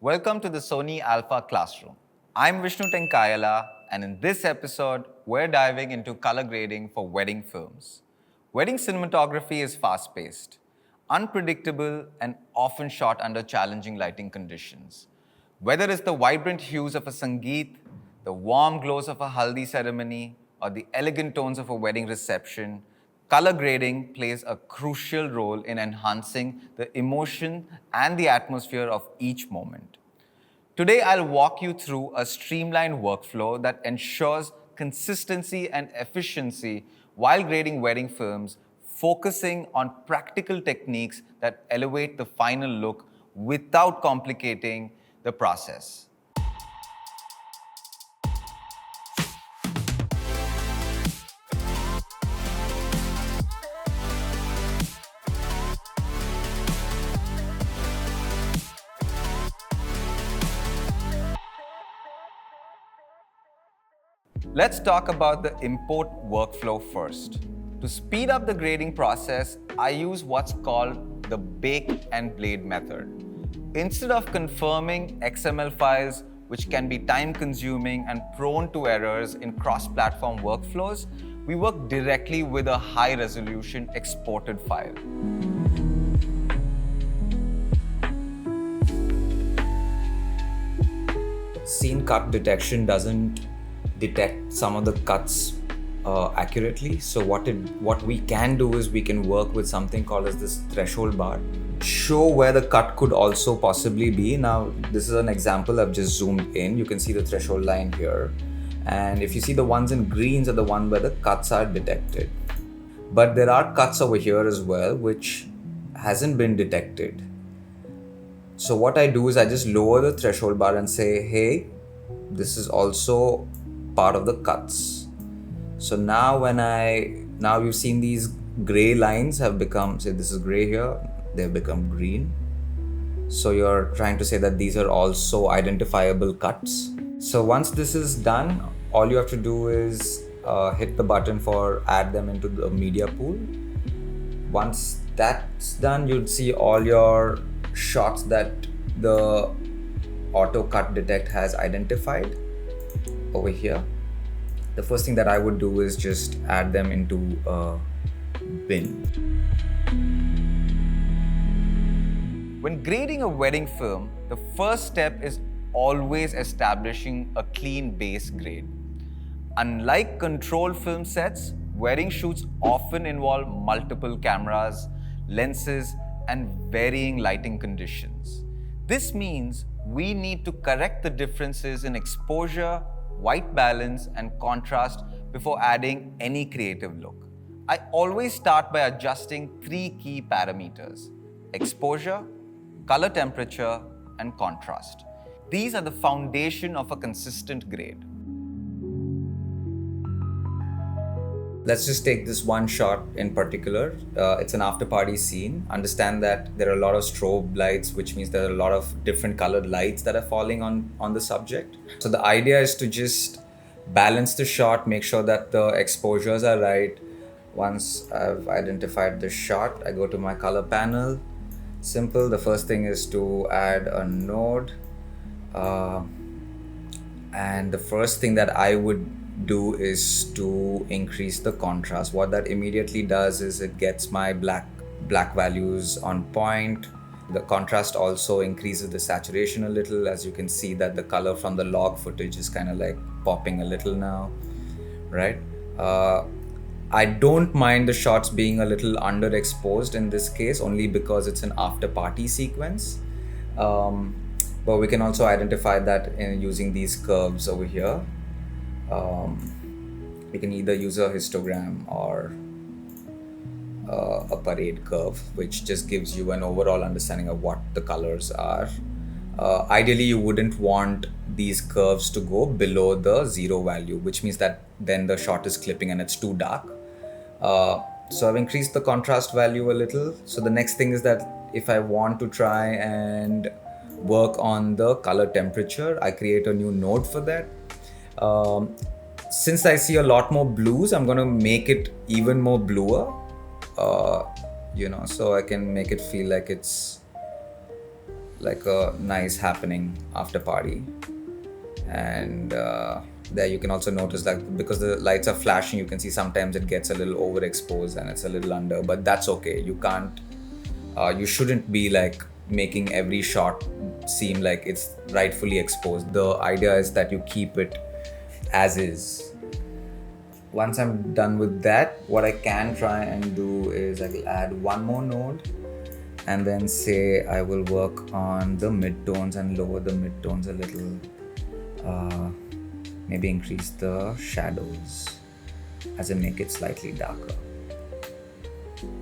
Welcome to the Sony AlphaClassroom. I'm Vishnu Tenkayala, and in this episode, we're diving into color grading for wedding films. Wedding cinematography is fast-paced, unpredictable, and often shot under challenging lighting conditions. Whether it's the vibrant hues of a Sangeet, the warm glows of a haldi ceremony, or the elegant tones of a wedding reception, color grading plays a crucial role in enhancing the emotion and the atmosphere of each moment. Today, I'll walk you through a streamlined workflow that ensures consistency and efficiency while grading wedding films, focusing on practical techniques that elevate the final look without complicating the process. Let's talk about the import workflow first. To speed up the grading process, I use what's called the bake and blade method. Instead of confirming XML files, which can be time-consuming and prone to errors in cross-platform workflows, we work directly with a high-resolution exported file. Scene cut detection doesn't detect some of the cuts accurately. So what we can do is we can work with something called as this threshold bar. Show where the cut could also possibly be. Now, this is an example I've just zoomed in. You can see the threshold line here. And if you see the ones in greens are the one where the cuts are detected. But there are cuts over here as well, which hasn't been detected. So what I do is I just lower the threshold bar and say, hey, this is also part of the cuts. So now now you've seen these gray lines have become, say this is gray here, they've become green. So you're trying to say that these are also identifiable cuts. So once this is done, all you have to do is hit the button for add them into the media pool. Once that's done, you'd see all your shots that the auto cut detect has identified over here. The first thing that I would do is just add them into a bin. When grading a wedding film, the first step is always establishing a clean base grade. Unlike control film sets, wedding shoots often involve multiple cameras, lenses, and varying lighting conditions. This means we need to correct the differences in exposure, white balance, and contrast before adding any creative look. I always start by adjusting three key parameters: exposure, color temperature, and contrast. These are the foundation of a consistent grade. Let's just take this one shot in particular. It's an after party scene. Understand that there are a lot of strobe lights, which means there are a lot of different colored lights that are falling on the subject. So the idea is to just balance the shot, make sure that the exposures are right. Once I've identified the shot, I go to my color panel. Simple. The first thing is to add a node. And the first thing that I would do is to increase the contrast. What that immediately does is it gets my black values on point. The contrast also increases the saturation a little. As you can see that the color from the log footage is kind of like popping a little now, right? I don't mind the shots being a little underexposed in this case, only because it's an after party sequence. But we can also identify that in using these curves over here. We can either use a histogram or a parade curve, which just gives you an overall understanding of what the colors are. Ideally, you wouldn't want these curves to go below the 0 value, which means that then the shot is clipping and it's too dark. So I've increased the contrast value a little. So the next thing is that if I want to try and work on the color temperature, I create a new node for that. Since I see a lot more blues, I'm going to make it even more bluer, so I can make it feel like it's like a nice happening after party. And there you can also notice that because the lights are flashing, you can see sometimes it gets a little overexposed and it's a little under, but that's okay. You shouldn't be like making every shot seem like it's rightfully exposed. The idea is that you keep it as is. Once I'm done with that, what I can try and do is I will add one more node and then say I will work on the midtones and lower the midtones a little. Maybe increase the shadows as in make it slightly darker.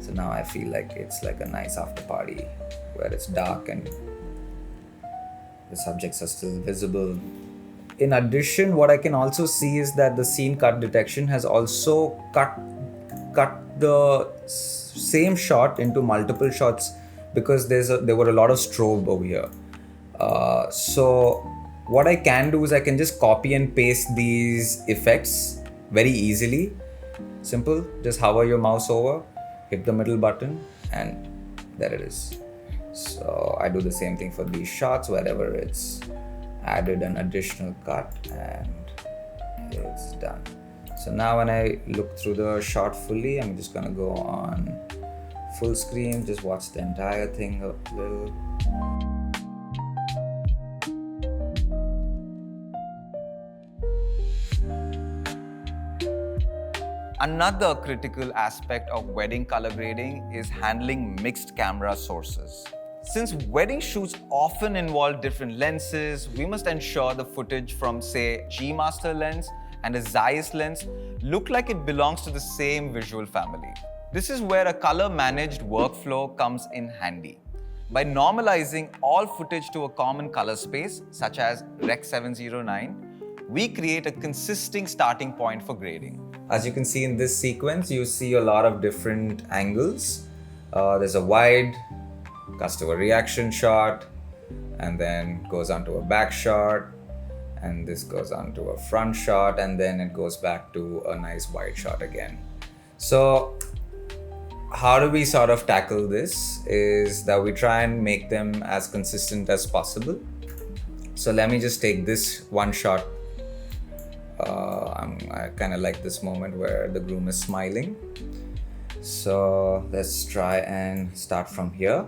So now I feel like it's like a nice after party where it's dark and the subjects are still visible. In addition, what I can also see is that the scene cut detection has also cut the same shot into multiple shots because there were a lot of strobe over here. So what I can do is I can just copy and paste these effects very easily. Simple, just hover your mouse over, hit the middle button, and there it is. So I do the same thing for these shots wherever it's added an additional cut and it's done. So now when I look through the shot fully, I'm just gonna go on full screen, just watch the entire thing a little. Another critical aspect of wedding color grading is handling mixed camera sources. Since wedding shoots often involve different lenses, we must ensure the footage from, say, G Master lens and a Zeiss lens look like it belongs to the same visual family. This is where a color-managed workflow comes in handy. By normalizing all footage to a common color space, such as Rec. 709, we create a consistent starting point for grading. As you can see in this sequence, you see a lot of different angles. There's a wide, customer reaction shot, and then goes on to a back shot, and this goes on to a front shot, and then it goes back to a nice wide shot again. So how do we sort of tackle this is that we try and make them as consistent as possible. So let me just take this one shot. I kind of like this moment where the groom is smiling. So let's try and start from here.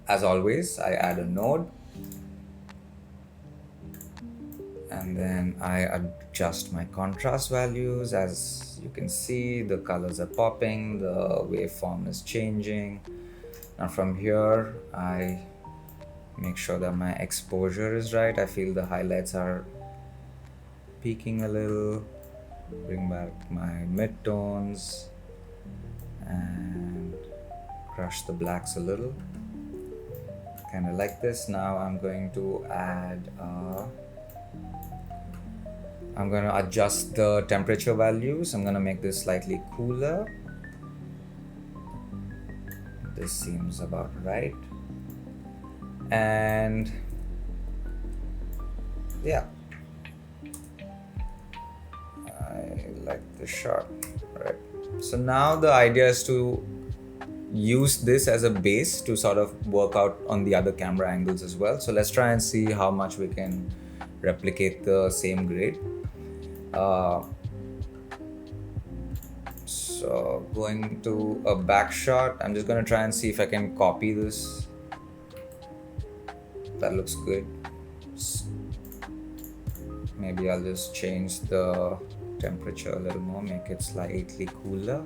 As always, I add a node and then I adjust my contrast values. As you can see, the colors are popping, the waveform is changing. Now from here, I make sure that my exposure is right. I feel the highlights are peaking a little, bring back my midtones and crush the blacks a little. Kind of like this. Now I'm going to I'm going to adjust the temperature values. I'm going to make this slightly cooler. This seems about right. And yeah, I like the shot. Right. So now the idea is to use this as a base to sort of work out on the other camera angles as well. So let's try and see how much we can replicate the same grade. So going to a back shot, I'm just going to try and see if I can copy this. That looks good. Maybe I'll just change the temperature a little more, make it slightly cooler.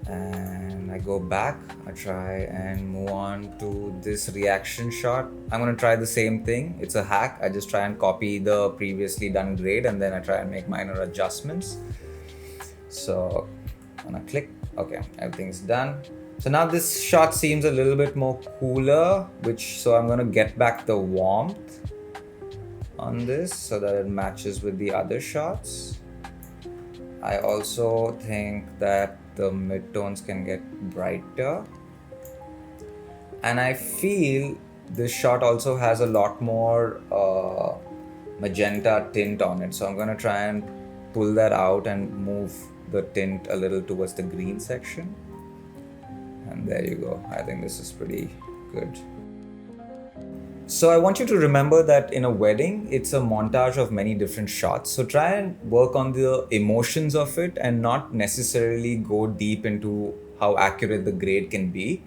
And I go back, I try and move on to this reaction shot. I'm going to try the same thing. It's a hack. I just try and copy the previously done grade and then I try and make minor adjustments. So I'm going to click. Okay, everything's done. So now this shot seems a little bit more cooler, so I'm going to get back the warmth on this so that it matches with the other shots. I also think that the midtones can get brighter. And I feel this shot also has a lot more magenta tint on it. So I'm going to try and pull that out and move the tint a little towards the green section. And there you go. I think this is pretty Good. So I want you to remember that in a wedding, it's a montage of many different shots. So try and work on the emotions of it and not necessarily go deep into how accurate the grade can be.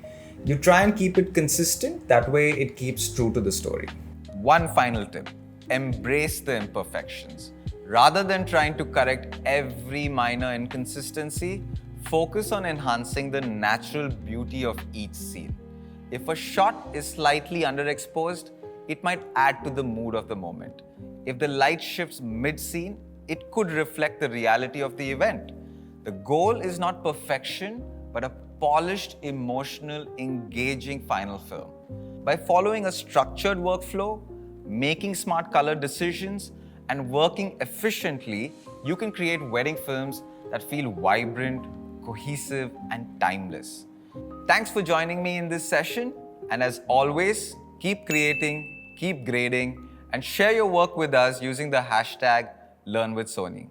You try and keep it consistent. That way it keeps true to the story. One final tip: embrace the imperfections. Rather than trying to correct every minor inconsistency, focus on enhancing the natural beauty of each scene. If a shot is slightly underexposed, it might add to the mood of the moment. If the light shifts mid-scene, it could reflect the reality of the event. The goal is not perfection, but a polished, emotional, engaging final film. By following a structured workflow, making smart color decisions, and working efficiently, you can create wedding films that feel vibrant, cohesive, and timeless. Thanks for joining me in this session. And as always, keep creating, keep grading, and share your work with us using the hashtag LearnWithSony.